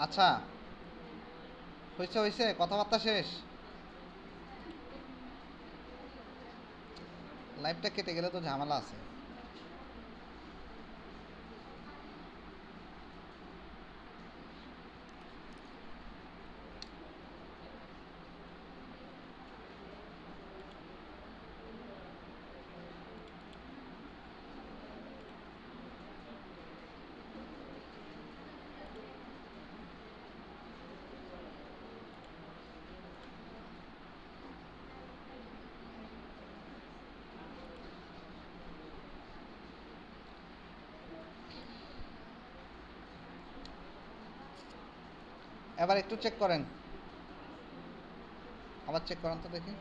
আচ্ছা, হয়েছে হয়েছে, কথাবার্তা শেষ। লাইভটা কেটে গেলে তো ঝামেলা আছে। এবার একটু চেক করেন, আবার চেক করেন তো দেখি।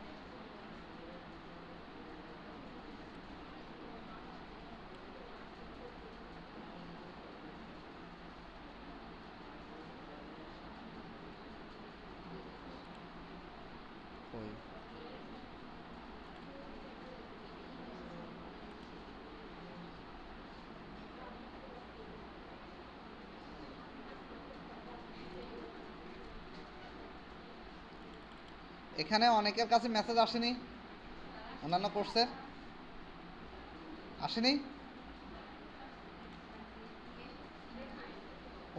ওই এখানে অনেকের কাছে মেসেজ আসেনি, অন্যান্য কোর্সের আসেনি,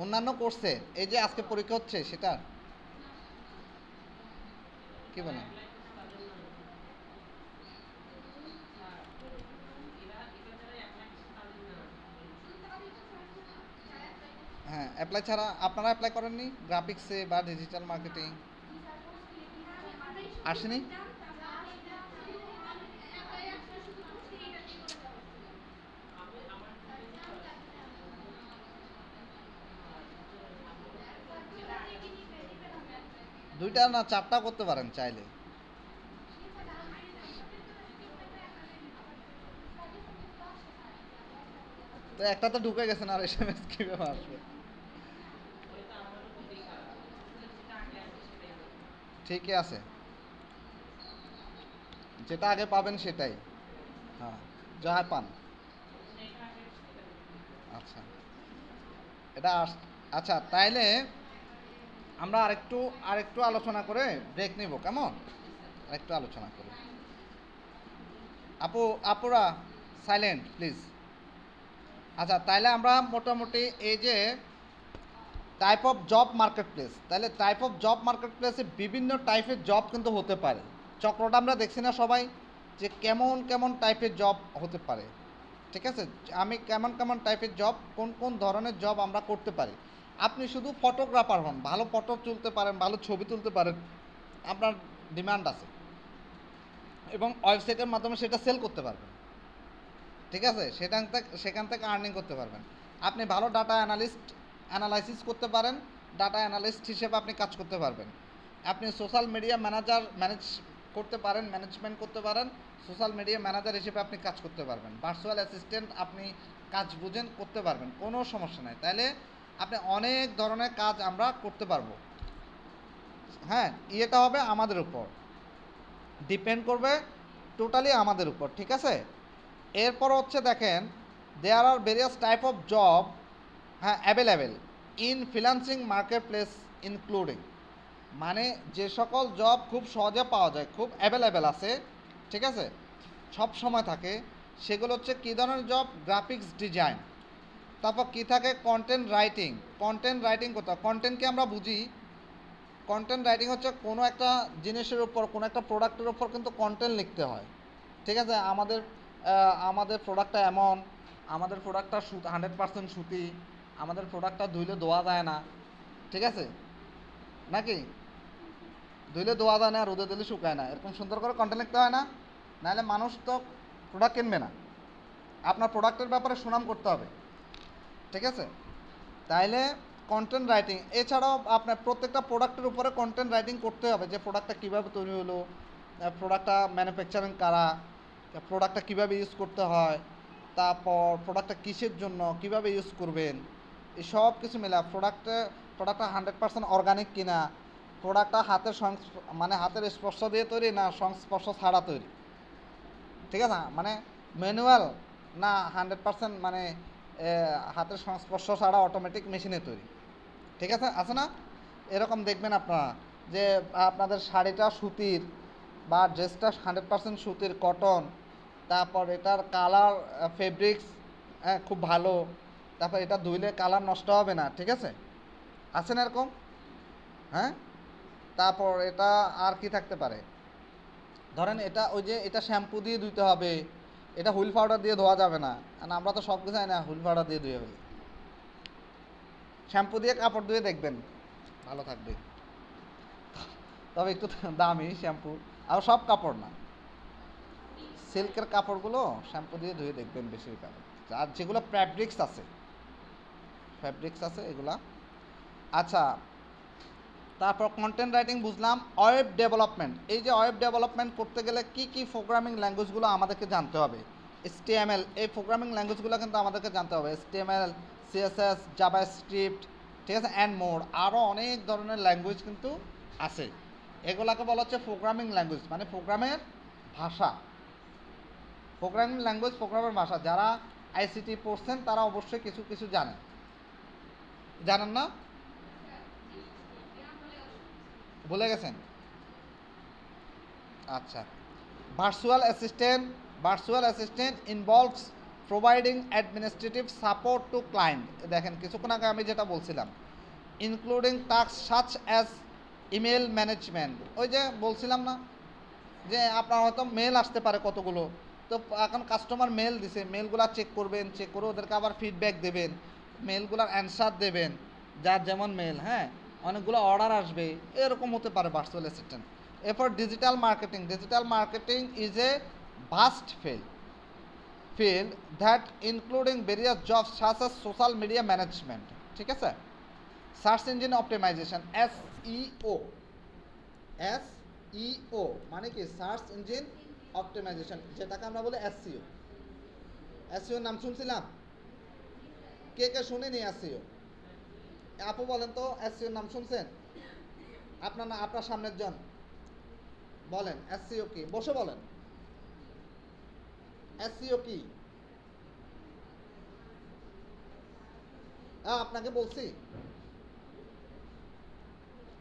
অন্যান্য কোর্সে এই যে আজকে পরীক্ষা হচ্ছে সেটা কি বলেন? হ্যাঁ, অ্যাপ্লাই ছাড়া আপনারা অ্যাপ্লাই করেননি গ্রাফিক্সে বা ডিজিটাল মার্কেটিং? আসেনি? দুইটা না চারটা করতে পারেন চাইলে। তো একটা তো ঢুকে গেছেন, আর এসএমএস কিভাবে আসবে? ঠিকই আছে, যেটা আগে পাবেন সেটাই। হ্যাঁ, যা পান। আচ্ছা, এটা আচ্ছা তাইলে আমরা আরেকটু আরেকটু আলোচনা করে ব্রেক নিব, কেমন? আরেকটু আলোচনা করি। আপুরা সাইলেন্ট প্লিজ। আচ্ছা, তাইলে আমরা মোটামুটি এই যে type of job market place, তাহলে টাইপ অফ জব মার্কেট প্লেসে বিভিন্ন টাইপের জব কিন্তু হতে পারে। চক্রটা আমরা দেখছি না সবাই, যে কেমন কেমন টাইপের জব হতে পারে। ঠিক আছে, আমি কেমন কেমন টাইপের জব, কোন কোন ধরনের জব আমরা করতে পারি। আপনি শুধু ফটোগ্রাফার হন, ভালো ফটো তুলতে পারেন, ভালো ছবি তুলতে পারেন, আপনার ডিমান্ড আছে এবং ওয়েবসাইটের মাধ্যমে সেটা সেল করতে পারবেন। ঠিক আছে, সেখান থেকে আর্নিং করতে পারবেন। আপনি ভালো ডাটা অ্যানালাইসিস করতে পারেন, ডাটা অ্যানালিস্ট হিসেবে আপনি কাজ করতে পারবেন। আপনি সোশ্যাল মিডিয়া ম্যানেজ করতে পারেন, ম্যানেজমেন্ট করতে পারেন, সোশ্যাল মিডিয়া ম্যানেজার হিসেবে আপনি কাজ করতে পারবেন। ভার্চুয়াল অ্যাসিস্ট্যান্ট আপনি কাজ বুঝেন করতে পারবেন, কোনো সমস্যা নাই। তাইলে আপনি অনেক ধরনের কাজ আমরা করতে পারবো। হ্যাঁ, ইয়েটা হবে আমাদের উপর, ডিপেন্ড করবে টোটালি আমাদের উপর। ঠিক আছে, এরপর হচ্ছে দেখেন, দেয়ার আর ভেরিয়াস টাইপ অফ জব, হ্যাঁ, available in freelancing market place including, মানে যে সকল জব খুব সহজে পাওয়া যায়, খুব অ্যাভেলেবেল আছে, ঠিক আছে, সব সময় থাকে, সেগুলো হচ্ছে কী ধরনের জব? গ্রাফিক্স ডিজাইন, তারপর কী থাকে? Content writing. কন্টেন্ট রাইটিং কোথাও, কন্টেন্টকে আমরা বুঝি, কন্টেন্ট রাইটিং হচ্ছে কোনো একটা জিনিসের উপর, কোনো একটা প্রোডাক্টের উপর কিন্তু কন্টেন্ট লিখতে হয়। ঠিক আছে, আমাদের প্রোডাক্টটা এমন, আমাদের প্রোডাক্টটা 100% সুতি, আমাদের প্রোডাক্টটা ধুইলে ধোয়া যায় না, ঠিক আছে নাকি? ধুইলে ধোয়া যায় না, রোদে দিলে শুকায় না, এরকম সুন্দর করে কন্টেন্ট লিখতে হয় না? নাহলে মানুষ তো প্রোডাক্ট কিনবে না। আপনার প্রোডাক্টের ব্যাপারে সুনাম করতে হবে, ঠিক আছে? তাইলে কন্টেন্ট রাইটিং, এছাড়াও আপনার প্রত্যেকটা প্রোডাক্টের উপরে কন্টেন্ট রাইটিং করতে হবে, যে প্রোডাক্টটা কীভাবে তৈরি হলো, প্রোডাক্টটা ম্যানুফ্যাকচারিং কারা, প্রোডাক্টটা কীভাবে ইউজ করতে হয়, তারপর প্রোডাক্টটা কিসের জন্য, কীভাবে ইউজ করবেন, এই সব কিছু মিলে প্রোডাক্টটা 100% অর্গানিক কিনা, প্রোডাক্টটা মানে হাতের স্পর্শ দিয়ে তৈরি না সংস্পর্শ ছাড়া তৈরি, ঠিক আছে, মানে ম্যানুয়াল না 100% মানে হাতের সংস্পর্শ ছাড়া অটোমেটিক মেশিনে তৈরি, ঠিক আছে, আছে না? এরকম দেখবেন আপনারা যে আপনাদের শাড়িটা সুতির বা ড্রেসটা 100% সুতির, কটন, তারপর এটার কালার ফেব্রিক্স খুব ভালো, তারপর এটা ধুইলে কালার নষ্ট হবে না, ঠিক আছে? আছে না এরকম? হ্যাঁ। তারপর এটা আর কি থাকতে পারে, ধরেন এটা ওই যে এটা শ্যাম্পু দিয়ে ধুইতে হবে, এটা হুইল পাউডার দিয়ে ধোয়া যাবে না, কারণ আমরা তো সব কিছু না হুইল পাউডার দিয়ে ধুয়ে ফেলি। শ্যাম্পু দিয়ে কাপড় ধুয়ে দেখবেন ভালো থাকবে, তবে একটু দামি শ্যাম্পু, আর সব কাপড় না, সিল্কের কাপড়গুলো শ্যাম্পু দিয়ে ধুয়ে দেখবেন বেশিরভাগ। আর যেগুলো ফ্যাব্রিক্স আছে এগুলা। আচ্ছা, তারপর কন্টেন্ট রাইটিং বুঝলাম। ওয়েব ডেভেলপমেন্ট, এই যে ওয়েব ডেভেলপমেন্ট করতে গেলে কি কি প্রোগ্রামিং ল্যাঙ্গুয়েজগুলো আমাদেরকে জানতে হবে, HTML, এই প্রোগ্রামিং ল্যাঙ্গুয়েজগুলো কিন্তু আমাদেরকে জানতে হবে, HTML, CSS, জাভাস্ক্রিপ্ট, ঠিক আছে, অ্যান্ড মোর, আরও অনেক ধরনের ল্যাঙ্গুয়েজ কিন্তু আছে। এগুলাকে বলা হচ্ছে প্রোগ্রামিং ল্যাঙ্গুয়েজ, মানে প্রোগ্রামের ভাষা। প্রোগ্রামিং ল্যাঙ্গুয়েজ, প্রোগ্রামের ভাষা। যারা আইসিটি পড়ছেন তারা অবশ্যই কিছু কিছু জানেন না? ভুলে গেছেন? আচ্ছা। Virtual assistant involves providing administrative support to client. দেখেন কিছুক্ষণ আগে আমি যেটা বলছিলাম, including task such as email management. ওই যে বলছিলাম না যে আপনার হয়তো মেল আসতে পারে কতগুলো, তো এখন কাস্টমার মেল দিছে, মেলগুলো চেক করবেন, চেক করে ওদেরকে আবার ফিডব্যাক দেবেন, মেলগুলোর অ্যান্সার দেবেন, যার যেমন মেল, হ্যাঁ, অনেকগুলো অর্ডার আসবে, এরকম হতে পারে ভার্চুয়াল অ্যাসিস্ট্যান্ট। এরপর digital marketing is a vast field that including various jobs such as social media management, ঠিক আছে, সার্চ ইঞ্জিন অপটিমাইজেশন, SEO মানে কি সার্চ ইঞ্জিন অপটিমাইজেশন, যেটাকে আমরা বলি SEO নাম শুনছিলাম? কে কে শুনেনি SEO? আপু বলেন তো, SEO নাম শুনছেন? আপনার সামনের জন বলেন SEO কি, বসে বলেন SEO কি?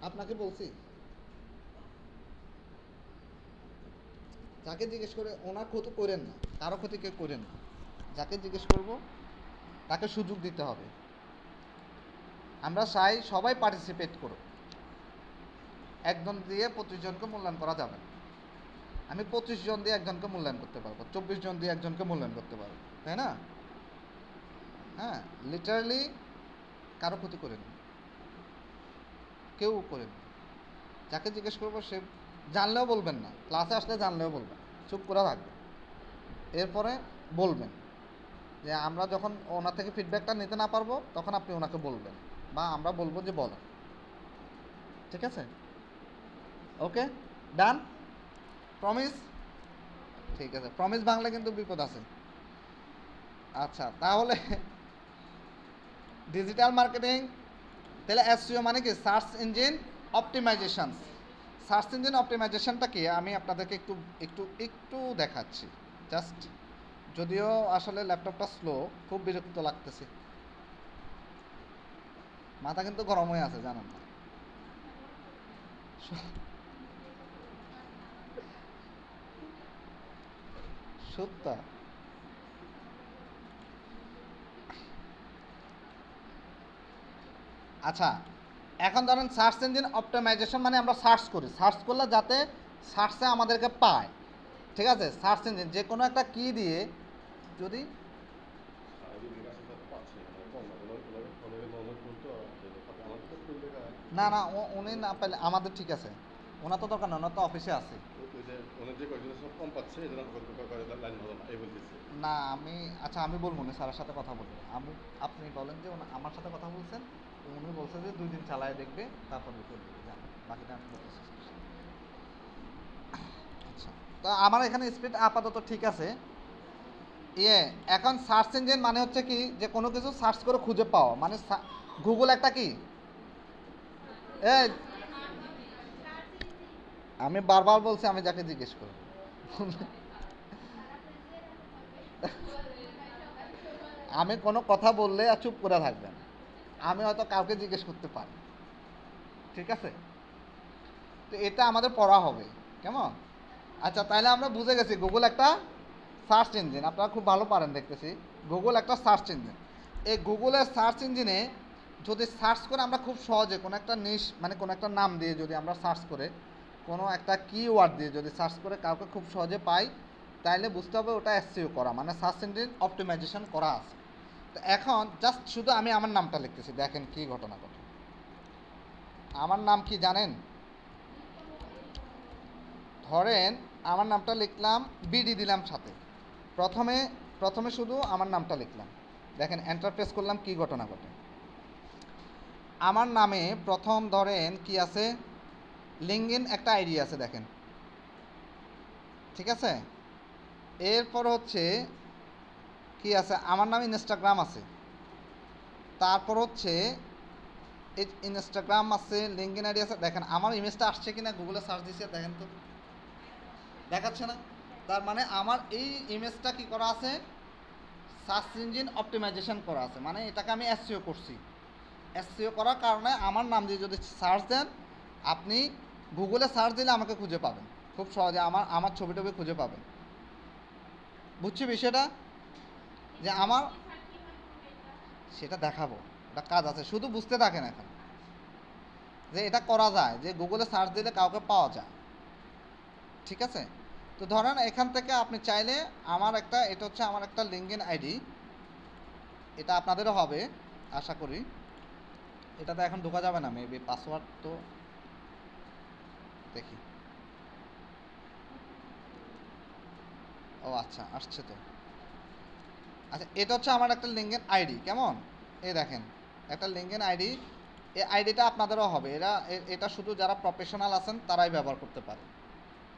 আপনাকে বলছি, যাকে জিজ্ঞেস করে ওনার ক্ষতি করেন না, কারো ক্ষতি কেউ করেন না, যাকে জিজ্ঞেস করব তাকে সুযোগ দিতে হবে। আমরা চাই সবাই পার্টিসিপেট করুক, একজন দিয়ে 25 জনকে মূল্যায়ন করা যাবে না। আমি 25 জন দিয়ে একজনকে মূল্যায়ন করতে পারবো, 24 জন দিয়ে একজনকে মূল্যায়ন করতে পারবো, তাই না? হ্যাঁ, লিটারালি কারো ক্ষতি করেন, কেউ করেন। যাকে জিজ্ঞেস করবো সে জানলেও বলবেন না, ক্লাসে আসলে জানলেও বলবেন, চুপ করে থাকবেন, এরপরে বলবেন যে আমরা যখন ওনার থেকে ফিডব্যাকটা নিতে না পারবো তখন আপনি ওনাকে বলবেন, বা আমরা বলবো যে বলেন, ঠিক আছে? ওকে, ডান, প্রমিস? ঠিক আছে, প্রমিস বাংলা কিন্তু বিপদ আছে। আচ্ছা, তাহলে ডিজিটাল মার্কেটিং, তাহলে SEO মানে কি সার্চ ইঞ্জিন অপটিমাইজেশনটা কি আমি আপনাদেরকে একটু দেখাচ্ছি জাস্ট, যদিও আসলে ল্যাপটপটা স্লো, খুব বিরক্ত লাগতেছে, মাথা কিন্তু গরম হয়ে আছে, জানেন না? সত্য। আচ্ছা, এখন ধরেন সার্চ ইঞ্জিন অপটিমাইজেশন মানে আমরা সার্চ করলে যাতে সার্চে আমাদেরকে পায়, ঠিক আছে? সার্চ ইঞ্জিন যে কোনো একটা কি দিয়ে যদি না উনি না পেলে আমাদের ঠিক আছে, ওনার তো দরকার না, ওনার তো অফিসে আছে। না আমি, আচ্ছা আমি বলবো না, স্যারের সাথে কথা বলবো, আপনি বলেন যে আমার সাথে কথা বলছেন, উনি বলছে যে 2 দিন চালায় দেখবে, তারপর রিপোর্ট দেবে, জানেন, বাকিটা আমি বলতেছি। আচ্ছা, তো আমার এখানে স্পিড আপাতত ঠিক আছে। এখন সার্চ ইঞ্জিন মানে হচ্ছে কি, যে কোনো কিছু সার্চ করে খুঁজে পাওয়া, মানে গুগল একটা কি, এই আমি বারবার বলছি আমি যাকে জিজ্ঞেস করব, আমি কোনো কথা বললে আর চুপ করে থাকবেন, আমি হয়তো কাউকে জিজ্ঞেস করতে পারি, ঠিক আছে, তো এটা আমাদের পড়া হবে কেমন। আচ্ছা তাহলে আমরা বুঝে গেছি গুগল একটা সার্চ ইঞ্জিন, আপনারা খুব ভালো পারেন দেখতেছি। গুগল একটা সার্চ ইঞ্জিন, এই গুগলের সার্চ ইঞ্জিনে যদি সার্চ করে আমরা খুব সহজে কোনো একটা নিশ মানে কোনো একটা নাম দিয়ে যদি আমরা সার্চ করে কোনো একটা কিওয়ার্ড দিয়ে যদি সার্চ করে কাউকে খুব সহজে পাই, তাইলে বুঝতে হবে ওটা এসইও করা, মানে সার্চ ইঞ্জিন অপটিমাইজেশন করা আছে। তো এখন জাস্ট শুধু আমি আমার নামটা লিখতেছি, দেখেন কি ঘটনা ঘটে। আমার নাম কি জানেন? ধরেন আমার নামটা লিখলাম, বিডি দিলাম সাথে, প্রথমে প্রথমে শুধু আমার নামটা লিখলাম, দেখেন এন্টার প্রেস করলাম, কি ঘটনা ঘটে। আমার নামে প্রথম ধরেন কি আছে, লিঙ্কডইন একটা আইডি আছে দেখেন, ঠিক আছে। এরপর হচ্ছে কি আছে, আমার নামে ইনস্টাগ্রাম আছে, তারপর হচ্ছে ইনস্টাগ্রাম আছে, লিঙ্কডইন আইডি আছে। দেখেন আমার ইমেজটা আসছে কিনা গুগলে সার্চ দিয়েছে, দেখেন তো দেখাচ্ছে না। তার মানে আমার এই ইমেজটা কি করা আছে, সার্চ ইঞ্জিন অপটিমাইজেশন করা আছে, মানে এটাকে আমি এসইও করছি। এসইও করার কারণে আমার নাম দিয়ে যদি সার্চ দেন, আপনি গুগলে সার্চ দিলে আমাকে খুঁজে পাবেন খুব সহজে, আমার ছবি টবি খুঁজে পাবেন। বুঝছি বিষয়টা, যে আমার সেটা দেখাবো, এটা কাজ আছে, শুধু বুঝতে থাকেন এখন যে এটা করা যায়, যে গুগলে সার্চ দিলে কাউকে পাওয়া যায়, ঠিক আছে। তো ধরেন এখান থেকে আপনি চাইলে আমার একটা, এটা হচ্ছে আমার একটা লিঙ্কডইন আইডি, এটা আপনাদেরও হবে আশা করি। এটাতে এখন ঢোকা যাবে না মেবি, পাসওয়ার্ড তো দেখি। ও আচ্ছা আসছে তো। আচ্ছা এটা হচ্ছে আমার একটা লিঙ্কডইন আইডি, কেমন, এই দেখেন একটা লিঙ্কডইন আইডি। এই আইডিটা আপনাদেরও হবে, এটা শুধু যারা প্রফেশনাল আছেন তারাই ব্যবহার করতে পারে,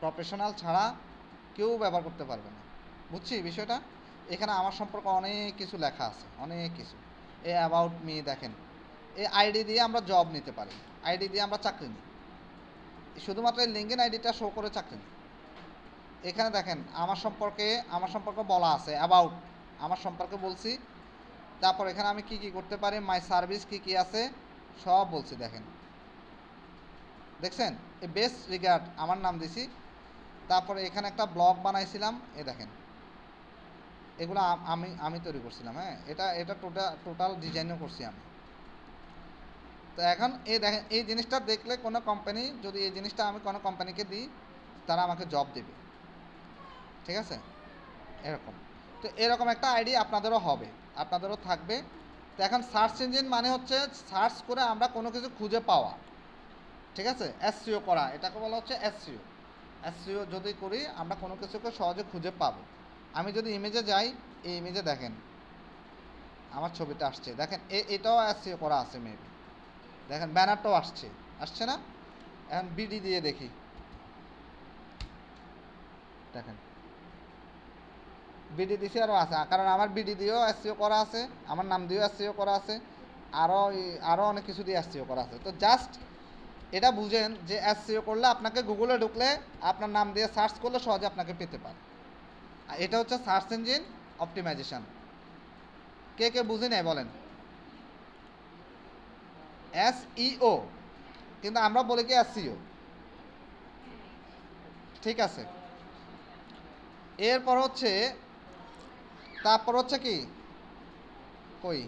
প্রফেশনাল ছাড়া কেউ ব্যবহার করতে পারবে না। বুঝছি বিষয়টা। এখানে আমার সম্পর্কে অনেক কিছু লেখা আছে, অনেক কিছু। এই অ্যাবাউট মি দেখেন, এই আইডি দিয়ে আমরা জব নিতে পারি, আইডি দিয়ে আমরা চাকরি নিই, শুধুমাত্র এই লিঙ্কডইন আইডিটা শো করে চাকরি নিই। এখানে দেখেন আমার সম্পর্কে বলা আছে, অ্যাবাউট আমার সম্পর্কে বলছি। তারপর এখানে আমি কি কি করতে পারি, মাই সার্ভিস কি কি আছে সব বলছি, দেখেন দেখছেন। এই বেস্ট রিগার্ড আমার নাম দিছি। তারপরে এখানে একটা ব্লগ বানাইছিলাম, এ দেখেন এগুলো আমি তৈরি করছিলাম, হ্যাঁ এটা টোটাল ডিজাইনও করছি আমি। তো এখন এই দেখেন এই জিনিসটা দেখলে কোনো কোম্পানি, যদি এই জিনিসটা আমি কোনো কোম্পানিকে দিই তারা আমাকে জব দেবে, ঠিক আছে এরকম। তো এরকম একটা আইডি আপনাদেরও হবে, আপনাদেরও থাকবে। তো এখন সার্চ ইঞ্জিন মানে হচ্ছে সার্চ করে আমরা কোনো কিছু খুঁজে পাওয়া, ঠিক আছে। এসইও করা, এটাকে বলা হচ্ছে এসইও। এসইও যদি করি আমরা কোনো কিছুকে সহজে খুঁজে পাবো। আমি যদি ইমেজে যাই, এই ইমেজে দেখেন আমার ছবিটা আসছে, দেখেন এটাও এসইও করা আছে মেবি, দেখেন ব্যানারটাও আসছে না। এখন বিডি দিয়ে দেখি, দেখেন বিডি দিছি আরও আছে, কারণ আমার বিডি দিয়েও এসইও করা আছে, আমার নাম দিয়েও এসইও করা আছে, আরও অনেক কিছু দিয়ে এসইও করা আছে। তো জাস্ট এটা বুঝেন যে এসইও করলে আপনাকে গুগলে ঢুকলে আপনার নাম দিয়ে সার্চ করলে সহজে আপনাকে পেতে পারে। এটা হচ্ছে সার্চ ইঞ্জিন অপটিমাইজেশন। কে কে বুঝে নেয় বলেন। এসইও, কিন্তু আমরা বলি কি এসইও, ঠিক আছে। এরপর হচ্ছে তারপর হচ্ছে কি কই,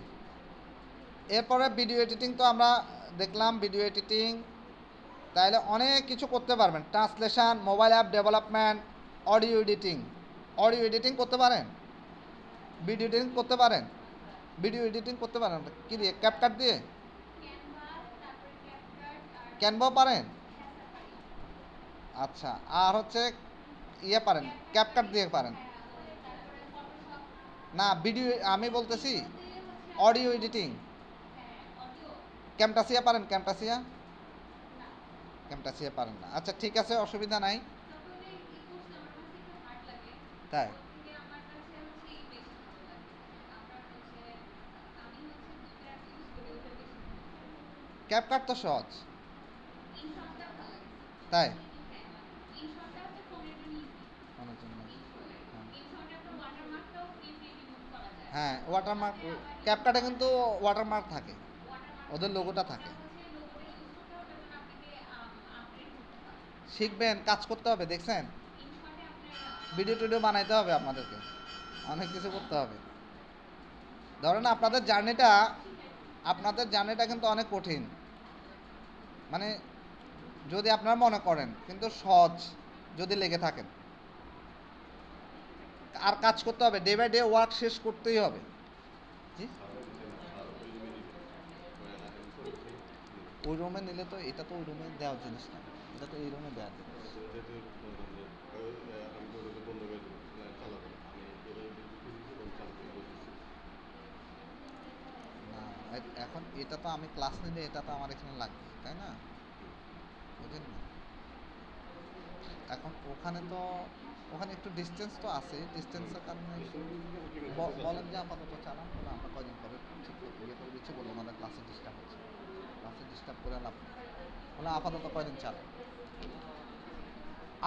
এরপরে ভিডিও এডিটিং তো আমরা দেখলাম, ভিডিও এডিটিং তাইলে অনেক কিছু করতে পারবেন, translation, mobile app development, audio editing করতে পারেন, ভিডিও এডিটিং করতে পারেন, কি দিয়ে, ক্যাপকাট দিয়ে, ক্যানভাও পারেন। আচ্ছা আর হচ্ছে ইয়ে পারেন, ক্যাপকাট দিয়ে পারেন না, ভিডিও আমি বলতেছি অডিও এডিটিং, ক্যামটাসিয়া পারেন, ক্যামটাসিয়া পারেন না, আচ্ছা ঠিক আছে অসুবিধা নাই। তাই ক্যাপকাট তো সহজ, তাই অনেক জন্য। হ্যাঁ ওয়াটারমার্ক, ক্যাপকাটে কিন্তু ওয়াটারমার্ক থাকে, ওদের লোগোটা থাকে। শিখবেন, কাজ করতে হবে, দেখছেন ভিডিও টিডিও বানাইতে হবে, আপনাদেরকে অনেক কিছু করতে হবে। ধরেন আপনাদের জার্নিটা কিন্তু অনেক কঠিন, মানে যদি আপনারা মনে করেন, কিন্তু সহজ যদি লেগে থাকেন। আর কাজ করতে হবে, ডে বাই ডে ওয়ার্ক শেষ করতেই হবে। জি, ওই রুমে নিলে তো এটা তো ওই রুমে দেওয়ার জিনিস না, এটা তো এই রুমে দেওয়ার জিনিস না। এখন এটা তো আমি ক্লাস নিলে এটা তো আমার এখানে লাগবে, তাই না? বুঝলেন না? এখন ওখানে একটু ডিস্টেন্স তো আছে, ডিস্টেন্সের কারণে বলেন যে আপাতত চালান, বলে আমরা কয়দিন পরে ঠিক ইয়ে করে দিচ্ছি, বলে আমাদের ক্লাসে ডিস্টার্ব হচ্ছে, ক্লাসে ডিস্টার্ব করে লাভ নেই, বলে আপাতত কয়দিন চালান।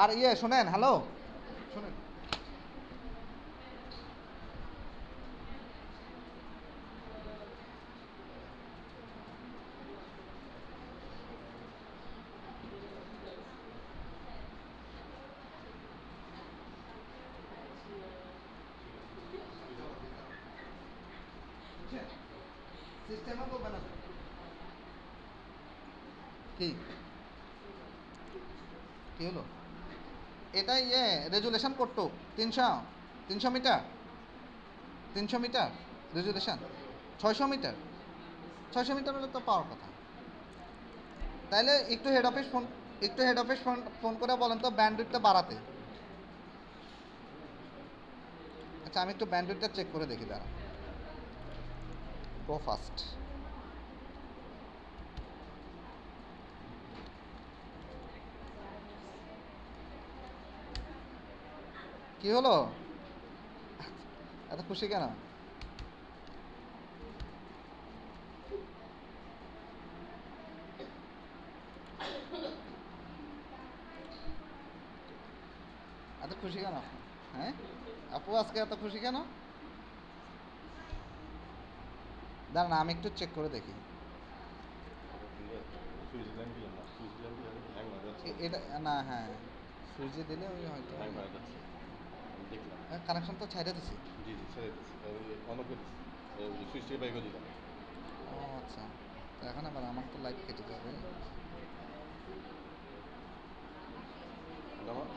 আর শোনেন, হ্যালো, শোনেন, সিস্টেমে করবে না কি কি হলো? এটা রেজুলেশন করতো 300 metre, 300 metre resolution, 600 metre, 600 metre হলে তো পাওয়ার কথা। তাইলে একটু হেড অফিস ফোন করে বলেন তো ব্যান্ডউইডটা বাড়াতে। আচ্ছা, আমি একটু ব্যান্ডউইডটা চেক করে দেখি, দাঁড়া, গো ফাস্ট। কি হলো, এত খুশি কেন? এত খুশি কেন? হ্যাঁ, আপু আজকে এত খুশি কেন? দাঁড়ান, আমি একটু চেক করে দেখি। এটা না, হ্যাঁ, সুইচে দিলে ওই হয়তো কানেকশন তো ছাইড়া দিছি। ও আচ্ছা, তো এখন আবার আমার তো লাইট কেটে যাবে।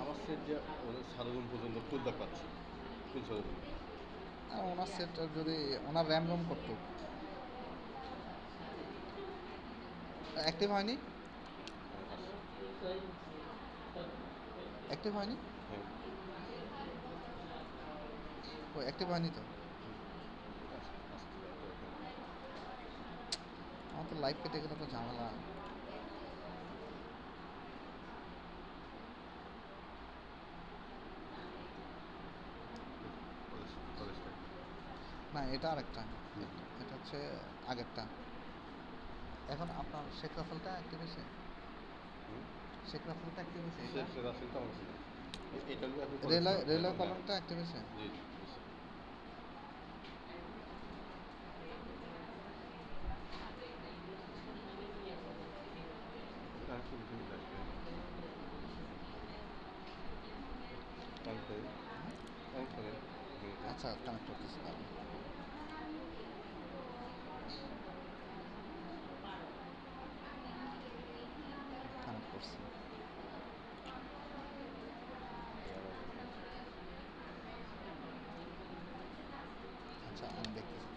আমার সেট যে সারা রুম পর্যন্ত ফুলটা পাচ্ছি, ফুল সারা রুম। আর ওনার সেটটা যদি ওনার র্যাম রুম করতো, অ্যাক্টিভ হয়নি, অ্যাক্টিভ হয়নি, হ্যাঁ, ও অ্যাক্টিভ হয়নি তো। আমার তো লাইট কেটে গেলে তো ঝামেলা। না, এটা আরেকটা, এটা হচ্ছে আগেরটা। এখন আপনার শেখ রাফেলটা অ্যাক্টিভ হয়েছে, শেখ রাফেলটা অ্যাক্টিভ হয়েছে, রেলওয়ে কলমটা অ্যাক্টিভ হয়েছে। আচ্ছা, কানেক্ট করতেছি, কানেক্ট করছি। আচ্ছা, আমি দেখতেছি।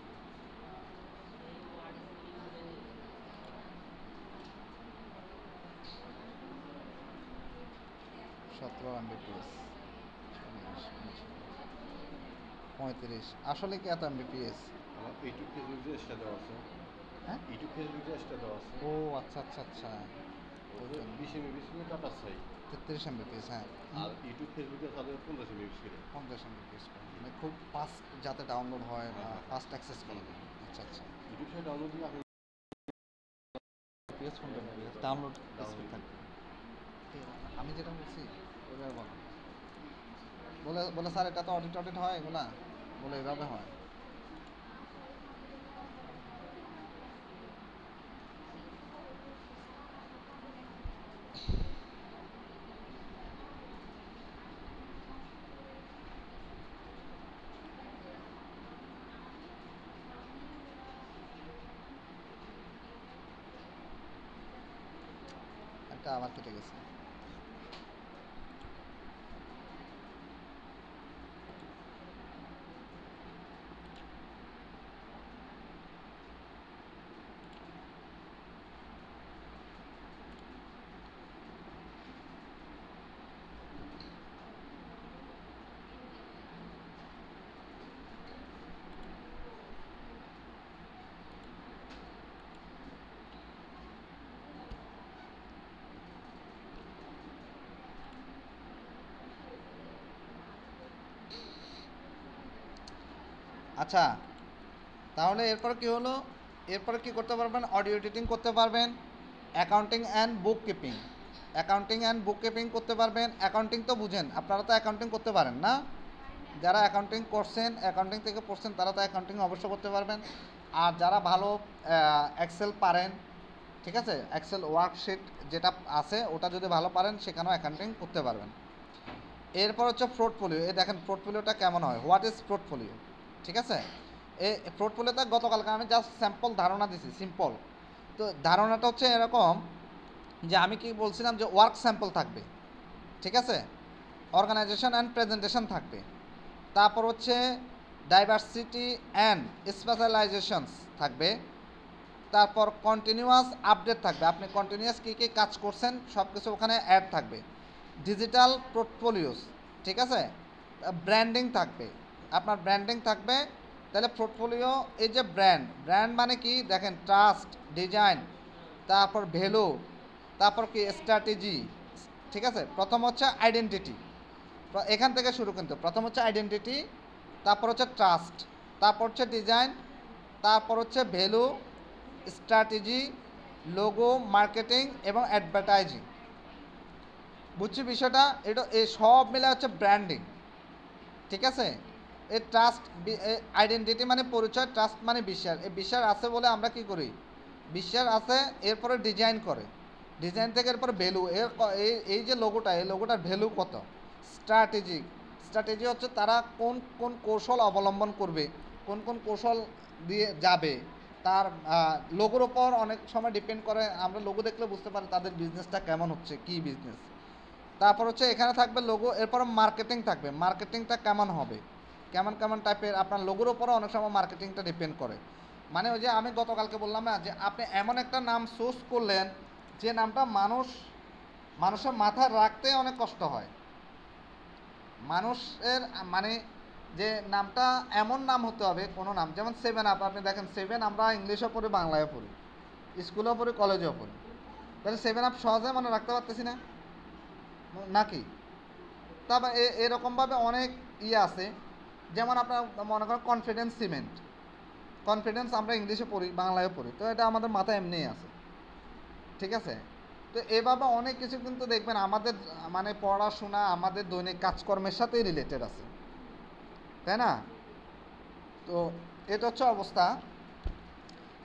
সতেরো এমবিপিএস, 35, আসলে কি এত এমবিপিএস? আমার ইউটিউব ফেসবুকে এক্সট্রা দেওয়া আছে। হ্যাঁ, ইউটিউব ফেসবুকে এক্সট্রা দেওয়া আছে। ও আচ্ছা আচ্ছা আচ্ছা, 20 MB ডাটা চাই। 33 এমবিপিএস, হ্যাঁ। আর ইউটিউব ফেসবুকে তাদের 15 MB করে। 50 এমবিপিএস, মানে খুব ফাস্ট যাতে ডাউনলোড হয় বা হ্যাঁ, ফাস্ট অ্যাক্সেস করা যায়। আচ্ছা আচ্ছা, ইউটিউব থেকে ডাউনলোড দিলে আপনি এমবিপিএস 50 এমবিপিএস ডাউনলোড স্পিড থাকবে। আমি যেটা বলছি ওইভাবে বলো, বলে বলে স্যার এটা তো অডিট হয় এগুলা, বলে এভাবে হয়। আমার কেটে গেছে। আচ্ছা, তাহলে এরপরে কি হলো? এরপরে কি করতে পারবেন? অডিও এডিটিং করতে পারবেন, accounting and book keeping, accounting and book keeping করতে পারবেন। অ্যাকাউন্টিং তো বুঝেন, আপনারা তো অ্যাকাউন্টিং করতে পারেন না? যারা অ্যাকাউন্টিং করছেন, অ্যাকাউন্টিং থেকে পড়ছেন, তারা তো অ্যাকাউন্টিং অবশ্য করতে পারবেন। আর যারা ভালো এক্সেল পারেন, ঠিক আছে, এক্সেল ওয়ার্কশিট যেটা আছে ওটা যদি ভালো পারেন, সেখানেও অ্যাকাউন্টিং করতে পারবেন। এরপর হচ্ছে পোর্টফোলিও। এই দেখেন পোর্টফোলিওটা কেমন হয়, হোয়াট ইজ পোর্টফোলিও, ঠিক আছে। এই পোর্টফোলিওতে গতকালকে আমি জাস্ট স্যাম্পল ধারণা দিছি, সিম্পল। তো ধারণাটা হচ্ছে এরকম যে আমি কি বলছিলাম যে ওয়ার্ক স্যাম্পল থাকবে, ঠিক আছে, অর্গানাইজেশন অ্যান্ড প্রেজেন্টেশন থাকবে, তারপর হচ্ছে ডাইভার্সিটি অ্যান্ড স্পেশালাইজেশনস থাকবে, তারপর কন্টিনিউয়াস আপডেট থাকবে, আপনি কন্টিনিউয়াস কী কী কাজ করছেন সব কিছু ওখানে অ্যাড থাকবে, ডিজিটাল পোর্টফোলিওস, ঠিক আছে, ব্র্যান্ডিং থাকবে, আপনার ব্র্যান্ডিং থাকবে। তাহলে পোর্টফোলিও, এই যে ব্র্যান্ড মানে কি দেখেন, ট্রাস্ট, ডিজাইন, তারপর ভ্যালু, তারপর কি স্ট্র্যাটেজি, ঠিক আছে। প্রথম হচ্ছে আইডেন্টিটি, এখান থেকে শুরু, কিন্তু প্রথম হচ্ছে আইডেন্টিটি, তারপর হচ্ছে ট্রাস্ট, তারপর হচ্ছে ডিজাইন, তারপর হচ্ছে ভ্যালু, স্ট্র্যাটেজি, লোগো, মার্কেটিং এবং অ্যাডভার্টাইজিং। বুঝছি বিষয়টা? এটা এই সব মিলে হচ্ছে ব্র্যান্ডিং, ঠিক আছে। এই ট্রাস্ট, আইডেন্টিটি মানে পরিচয়, ট্রাস্ট মানে বিশ্বাস। এই বিশ্বাস আছে বলে আমরা কি করি, বিশ্বাস আছে, এরপরে ডিজাইন করে, ডিজাইন থেকে এরপরে ভ্যালু, এই যে লোগোটা, এই লোগোটার ভ্যালু কত, স্ট্র্যাটেজি হচ্ছে তারা কোন কোন কৌশল অবলম্বন করবে, কোন কোন কৌশল দিয়ে যাবে, তার লোগোর ওপর অনেক সময় ডিপেন্ড করে। আমরা লোগো দেখলে বুঝতে পারি তাদের বিজনেসটা কেমন হচ্ছে, কী বিজনেস। তারপর হচ্ছে এখানে থাকবে লোগো, এরপর মার্কেটিং থাকবে, মার্কেটিংটা কেমন হবে, কেমন কেমন টাইপের, আপনার লোগোর ওপরে অনেক সময় মার্কেটিংটা ডিপেন্ড করে। মানে ওই যে আমি গতকালকে বললাম না, যে আপনি এমন একটা নাম চুজ করলেন যে নামটা মানুষের মাথায় রাখতে অনেক কষ্ট হয়, মানুষের মানে যে নামটা এমন নাম হতে হবে, কোনো নাম যেমন 7 আপ, আপনি দেখেন 7 আমরা ইংলিশও পড়ি, বাংলায়ও পড়ি, স্কুলেও পড়ি, কলেজেও পড়ি, তাহলে 7 আপ সহজে মনে রাখতে পারতেছি না নাকি? তারপর এরকমভাবে অনেক আছে, যেমন আপনার মনে করেন কনফিডেন্স সিমেন্ট, কনফিডেন্স আমরা ইংলিশে পড়ি, বাংলায়ও পড়ি, তো এটা আমাদের মাথায় এমনিই আছে, ঠিক আছে। তো এভাবে অনেক কিছু কিন্তু দেখবেন আমাদের মানে পড়াশোনা, আমাদের দৈনিক কাজকর্মের সাথেই রিলেটেড আছে, তাই না? তো এটা হচ্ছে অবস্থা।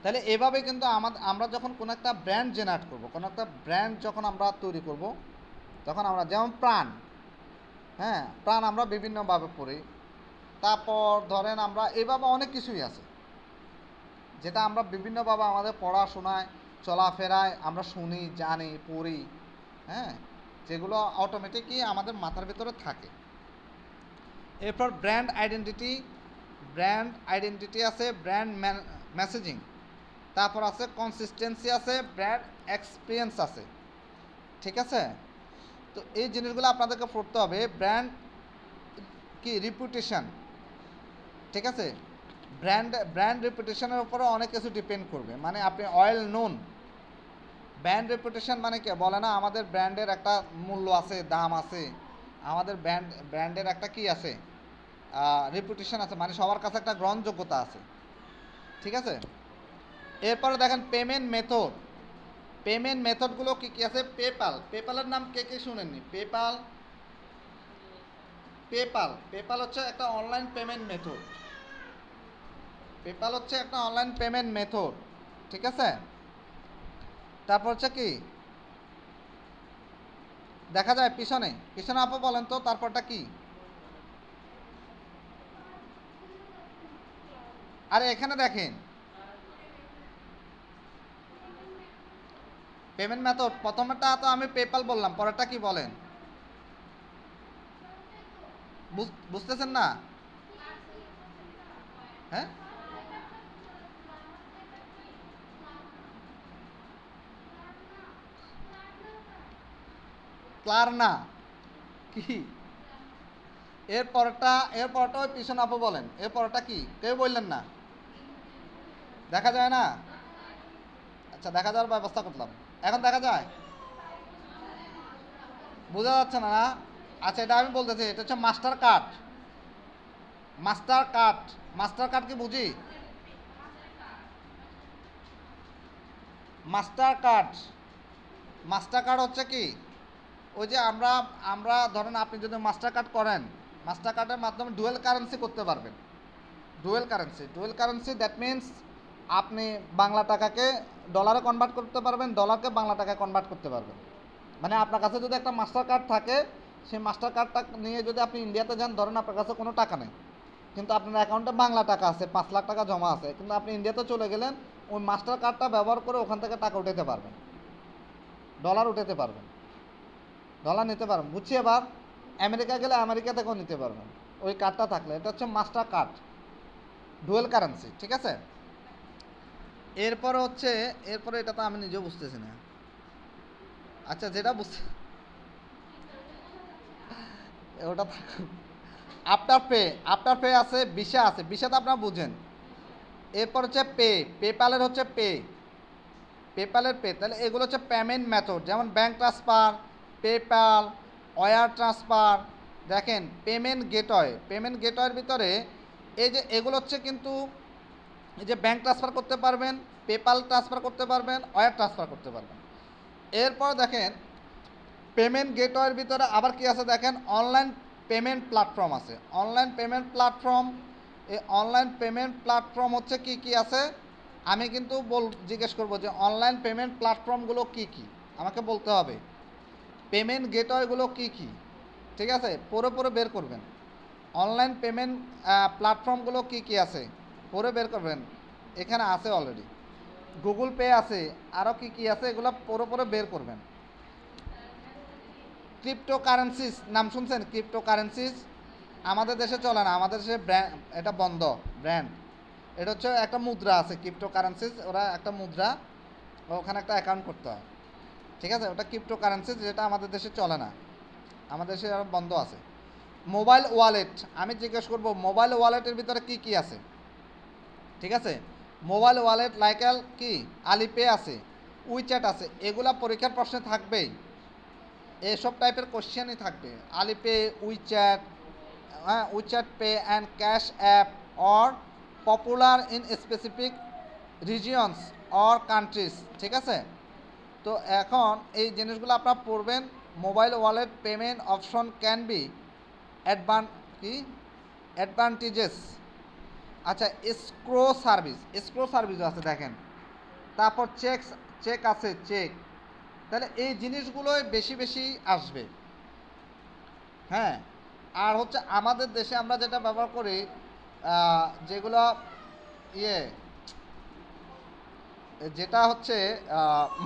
তাহলে এভাবে কিন্তু আমরা যখন কোনো একটা ব্র্যান্ড জেনারেট করব, কোনো একটা ব্র্যান্ড যখন আমরা তৈরি করব, তখন আমরা যেমন প্রাণ, হ্যাঁ, প্রাণ আমরা বিভিন্নভাবে পড়ি। তারপর ধরেন আমরা এভাবে অনেক কিছুই আছে যেটা আমরা বিভিন্নভাবে আমাদের পড়াশোনায়, চলাফেরায় আমরা শুনি, জানি, পড়ি, হ্যাঁ, যেগুলো অটোমেটিকই আমাদের মাথার ভিতরে থাকে। এরপর ব্র্যান্ড আইডেন্টিটি আছে, ব্র্যান্ড মেসেজিং, তারপর আছে কনসিস্টেন্সি আছে, ব্র্যান্ড এক্সপিরিয়েন্স আছে, ঠিক আছে। তো এই জিনিসগুলো আপনাদেরকে পড়তে হবে। ব্র্যান্ড কি, রিপুটেশন, ঠিক আছে। ব্র্যান্ড রেপুটেশনের উপরে অনেক কিছু ডিপেন্ড করবে, মানে আপনি ওয়েল নোন, ব্র্যান্ড রেপুটেশন মানে কি বলে না, আমাদের ব্র্যান্ডের একটা মূল্য আছে, দাম আছে, আমাদের ব্র্যান্ডের একটা কি আছে, রেপুটেশন আছে, মানে সবার কাছে একটা গ্রহণযোগ্যতা আছে, ঠিক আছে। এরপরে দেখেন পেমেন্ট মেথডগুলো কী কী আছে। পেপালের নাম কে কে শুনেননি? পেপাল হচ্ছে একটা অনলাইন পেমেন্ট মেথড, ঠিক আছে। তারপর হচ্ছে কি দেখা যায় পিছনে আপু বলেন তো তারপরটা কি? আরে এখানে দেখেন, পেমেন্ট মেথড প্রথমেরটা তো আমি পেপাল বললাম, পরেরটা কি বলেন? বুঝতেছেন না? হ্যাঁ, ক্লারনা কি? এর পরটা ওই পিছনে আপু বলেন, এর পরটা কি? কেউ বললেন না, দেখা যায় না? আচ্ছা, দেখা যাওয়ার ব্যবস্থা করলাম। এখন দেখা যায়? বোঝা যাচ্ছে না না? আচ্ছা, এটা আমি বলতেছি, এটা হচ্ছে master card. Master card, master card কি বুঝি? মাস্টার কার্ড, মাস্টার কার্ড হচ্ছে কি, ওই যে আমরা আমরা ধরেন আপনি যদি মাস্টার কার্ড করেন, মাস্টার কার্ডের মাধ্যমে ডুয়েল কারেন্সি করতে পারবেন। ডুয়েল কারেন্সি দ্যাট মিন্স আপনি বাংলা টাকাকে ডলারে কনভার্ট করতে পারবেন, ডলারকে বাংলা টাকায় কনভার্ট করতে পারবেন। মানে আপনার কাছে যদি একটা মাস্টার কার্ড থাকে, সেই মাস্টার কার্ডটা নিয়ে যদি আপনি ইন্ডিয়াতে যান, ধরেন আপনার কাছে কোনো টাকা নেই, কিন্তু আপনার অ্যাকাউন্টে বাংলা টাকা আছে, 5 লাখ টাকা জমা আছে, কিন্তু আপনি ইন্ডিয়াতে চলে গেলেন, ওই মাস্টার কার্ডটা ব্যবহার করে ওখান থেকে টাকা উঠাতে পারবেন, ডলার উঠাতে পারবেন, ডলার নিতে পারবেন। বুঝছি এবার? আমেরিকা গেলে আমেরিকা থেকেও নিতে পারবেন ওই কার্ডটা থাকলে। এটা হচ্ছে মাস্টার কার্ড, ডুয়েল কারেন্সি, ঠিক আছে? এরপরে এটা তো আমি নিজেও বুঝতেছি না। আচ্ছা, যেটা বুঝতে ওটা আফটার পে আছে, ভিসা আছে, ভিসা তো আপনারা বুঝেন। এরপর হচ্ছে পেপ্যালের হচ্ছে পেপ্যালের তাহলে এগুলো হচ্ছে পেমেন্ট মেথড, যেমন bank transfer, PayPal, wire transfer. দেখেন পেমেন্ট গেটওয়ের ভিতরে এই যে এগুলো হচ্ছে কিন্তু এই যে ব্যাঙ্ক ট্রান্সফার করতে পারবেন, পেপ্যাল ট্রান্সফার করতে পারবেন, ওয়্যার ট্রান্সফার করতে পারবেন। এরপর দেখেন পেমেন্ট গেটওয়ের ভিতরে আবার কি আছে দেখেন, অনলাইন পেমেন্ট প্ল্যাটফর্ম আছে। অনলাইন পেমেন্ট প্ল্যাটফর্ম হচ্ছে কি কি আছে, আমি কিন্তু জিজ্ঞেস করব যে অনলাইন পেমেন্ট প্ল্যাটফর্মগুলো কি কি, আমাকে বলতে হবে। পেমেন্ট গেটওয়েগুলো কি কি, ঠিক আছে? পরে বের করবেন। অনলাইন পেমেন্ট প্ল্যাটফর্মগুলো কি কি আছে পরে বের করবেন, এখানে আছে অলরেডি। গুগল পে আছে, আরও কি কি আছে, এগুলো পরে বের করবেন। ক্রিপ্টোকারেন্সিস নাম শুনছেন? ক্রিপ্টোকারেন্সিস আমাদের দেশে চলে না, আমাদের দেশে এটা বন্ধ ব্র্যান্ড। এটা হচ্ছে একটা মুদ্রা আছে, ক্রিপ্টোকারেন্সিস, ওরা একটা মুদ্রা, ওখানে একটা অ্যাকাউন্ট করতে হয়, ঠিক আছে? ওটা ক্রিপ্টোকারেন্সিস, যেটা আমাদের দেশে চলে না, আমাদের দেশে বন্ধ আছে। মোবাইল ওয়ালেট, আমি জিজ্ঞেস করব মোবাইল ওয়ালেটের ভিতরে কি কি আছে, ঠিক আছে? মোবাইল ওয়ালেট লাইক কি আলিপে আছে, উইচ্যাট আছে, এগুলা পরীক্ষার প্রশ্নে থাকবেই, এসব টাইপের কোশ্চেনই থাকবে। Alipay, WeChat, WeChat Pay and Cash App are popular in specific regions or countries, ঠিক আছে? তো এখন এই জিনিসগুলো আপনারা পড়বেন। Mobile wallet payment option can be advantages. আচ্ছা, স্ক্রো সার্ভিস আছে দেখেন, তারপর চেক আছে, তাহলে এই জিনিসগুলোই বেশি বেশি আসবে। হ্যাঁ, আর হচ্ছে আমাদের দেশে আমরা যেটা ব্যবহার করি, যেগুলো যেটা হচ্ছে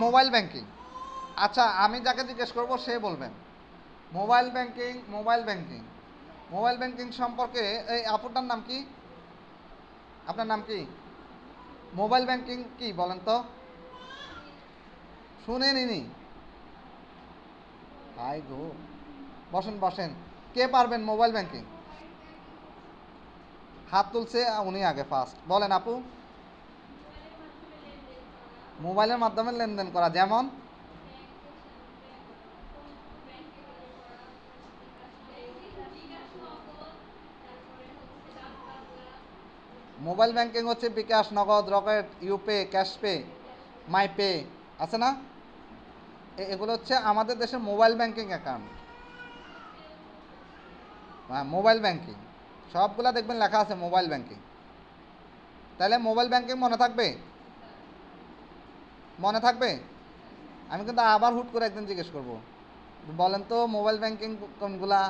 মোবাইল ব্যাংকিং। আচ্ছা, আমি যাকে জিজ্ঞেস করব সে বলবেন মোবাইল ব্যাংকিং সম্পর্কে। এই আপুটার নাম কি? আপনার নাম কি? মোবাইল ব্যাংকিং কি বলেন তো, শুনেনি? হাই গো, বসেন। কে পারবেন মোবাইল ব্যাংকিং? হাত তুলছে উনি আগে ফার্স্ট, বলেন আপু। মোবাইলের মাধ্যমে লেনদেন করা, যেমন মোবাইল ব্যাংকিং হচ্ছে বিকাশ, নগদ, রকেট, ইউপে, ক্যাশপে, মাইপে, আছে না? এগুলো হচ্ছে আমাদের দেশের মোবাইল ব্যাংকিং অ্যাকাউন্ট। হ্যাঁ, মোবাইল ব্যাংকিং সবগুলা দেখবেন লেখা আছে মোবাইল ব্যাংকিং। তাহলে মোবাইল ব্যাংকিং মনে থাকবে? আমি কিন্তু আবার হুট করে একদিন জিজ্ঞেস করব, বলেন তো মোবাইল ব্যাংকিং কোনগুলা?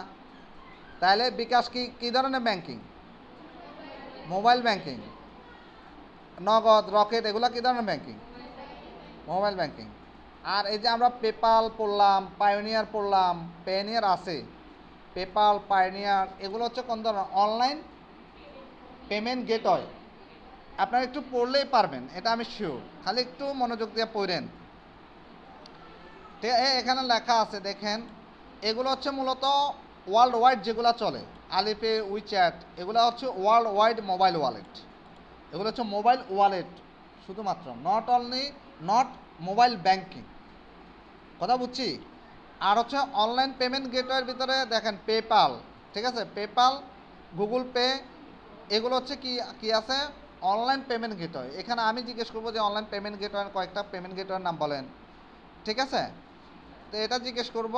তাহলে বিকাশ কি ধরনের ব্যাংকিং? Mobile banking. নগদ, রকেট, এগুলা কি ধরনের ব্যাংকিং? Mobile banking. আর এই যে আমরা পেপাল পড়লাম, পায়োনিয়ার পড়লাম, পেনিয়ার আছে, পেপাল, পায়োনিয়ার, এগুলো হচ্ছে কোন ধরনের অনলাইন পেমেন্ট গেটওয়ে। আপনারা একটু পড়লেই পারবেন, এটা আমি শিওর, খালি একটু মনোযোগ দিয়ে পড়েন। এখানে লেখা আছে দেখেন, এগুলো হচ্ছে মূলত ওয়ার্ল্ড ওয়াইড যেগুলো চলে, আলিপে, উইচ্যাট, এগুলো হচ্ছে ওয়ার্ল্ড ওয়াইড মোবাইল ওয়ালেট। এগুলো হচ্ছে মোবাইল ওয়ালেট শুধুমাত্র, নট মোবাইল ব্যাংকিং, কথা বুঝছি। আর হচ্ছে অনলাইন পেমেন্ট গেটওয়ের ভিতরে দেখেন পেপাল, ঠিক আছে, পেপাল, গুগল পে, এগুলো হচ্ছে কি আছে অনলাইন পেমেন্ট গেটওয়ে। এখানে আমি জিজ্ঞেস করবো যে অনলাইন পেমেন্ট গেটওয়ের কয়েকটা পেমেন্ট গেটওয়ের নাম বলেন, ঠিক আছে, তো এটা জিজ্ঞেস করব।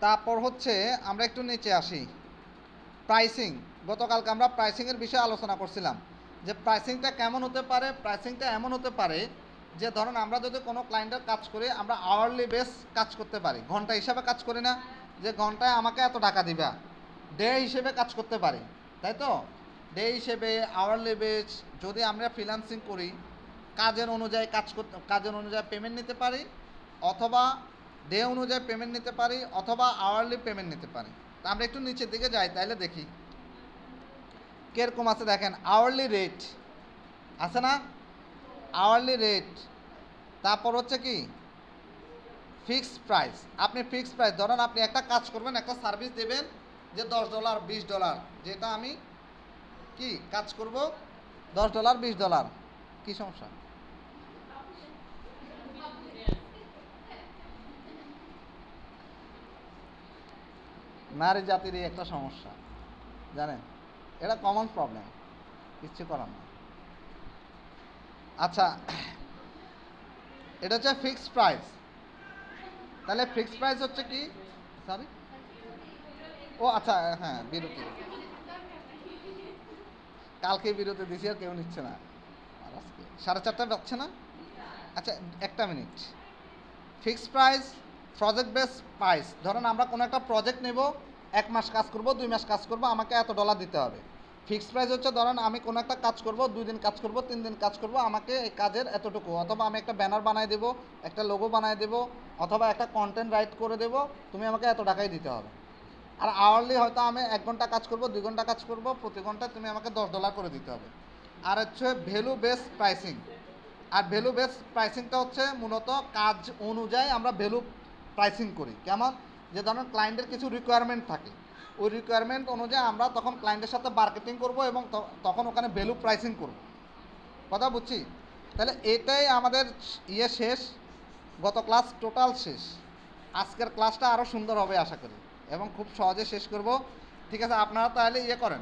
তারপর হচ্ছে আমরা একটু নিচে আসি, প্রাইসিং। গতকালকে আমরা প্রাইসিংয়ের বিষয়ে আলোচনা করছিলাম যে প্রাইসিংটা কেমন হতে পারে। প্রাইসিংটা এমন হতে পারে যে ধরুন আমরা যদি কোনো ক্লায়েন্টের কাজ করি, আমরা আওয়ারলি বেস কাজ করতে পারি, ঘন্টা হিসাবে কাজ করি না, যে ঘন্টায় আমাকে এত টাকা দিবা, ডে হিসেবে কাজ করতে পারি, তাই তো, ডে হিসেবে, আওয়ারলি বেস। যদি আমরা ফ্রিল্যান্সিং করি, কাজের অনুযায়ী কাজের অনুযায়ী পেমেন্ট নিতে পারি, অথবা ডে অনুযায়ী পেমেন্ট নিতে পারি, অথবা আওয়ারলি পেমেন্ট নিতে পারি। তা আমরা একটু নিচের দিকে যাই, তাইলে দেখি কীরকম আছে। দেখেন আওয়ারলি রেট আছে না, আওয়ারলি রেট। তারপর হচ্ছে কি ফিক্সড প্রাইস। আপনি ফিক্সড প্রাইস, ধরেন আপনি একটা কাজ করবেন, একটা সার্ভিস দেবেন যে $10, $20, যেটা আমি কি কাজ করব $10, $20, কি সমস্যা? নারী জাতিরই একটা সমস্যা, জানেন, এটা কমন প্রবলেম, কিচ্ছু করার না। আচ্ছা, এটা হচ্ছে ফিক্সড প্রাইস। তাহলে ফিক্সড প্রাইস হচ্ছে কি, সরি, ও আচ্ছা, হ্যাঁ, বিরতি, কালকে বিরতি দিছি আর কেউ নিচ্ছে না, আর আজকে 4:30 বাজছে না। আচ্ছা, একটা minute. Fixed price, project base price. ধরেন আমরা কোনো একটা প্রজেক্ট নেব, 1 মাস কাজ করব, 2 মাস কাজ করব, আমাকে এত ডলার দিতে হবে। ফিক্সড প্রাইস হচ্ছে ধরেন আমি কোনো একটা কাজ করব, 2 দিন কাজ করব, 3 দিন কাজ করব, আমাকে এই কাজের এতটুকু, অথবা আমি একটা ব্যানার বানায় দেবো, একটা লোগো বানায় দেবো, অথবা একটা কন্টেন্ট রাইট করে দেবো, তুমি আমাকে এত টাকাই দিতে হবে। আর আওয়ারলি হয়তো আমি 1 ঘন্টা কাজ করব, 2 ঘন্টা কাজ করব, প্রতি ঘন্টায় তুমি আমাকে $10 করে দিতে হবে। আর হচ্ছে ভ্যালু বেস প্রাইসিং। আর ভ্যালু বেস প্রাইসিংটা হচ্ছে মূলত কাজ অনুযায়ী আমরা ভ্যালু প্রাইসিং করি। কেমন, যে ধরুন ক্লায়েন্টের কিছু রিকোয়ারমেন্ট থাকে, ওই রিকোয়ারমেন্ট অনুযায়ী আমরা তখন ক্লায়েন্টের সাথে মার্কেটিং করব এবং তখন ওখানে ভ্যালু প্রাইসিং করব, কথা বুঝছি। তাহলে এটাই আমাদের শেষ, গত ক্লাস টোটাল শেষ। আজকের ক্লাসটা আরও সুন্দর হবে আশা করি, এবং খুব সহজে শেষ করব। ঠিক আছে, আপনারা তাহলে করেন।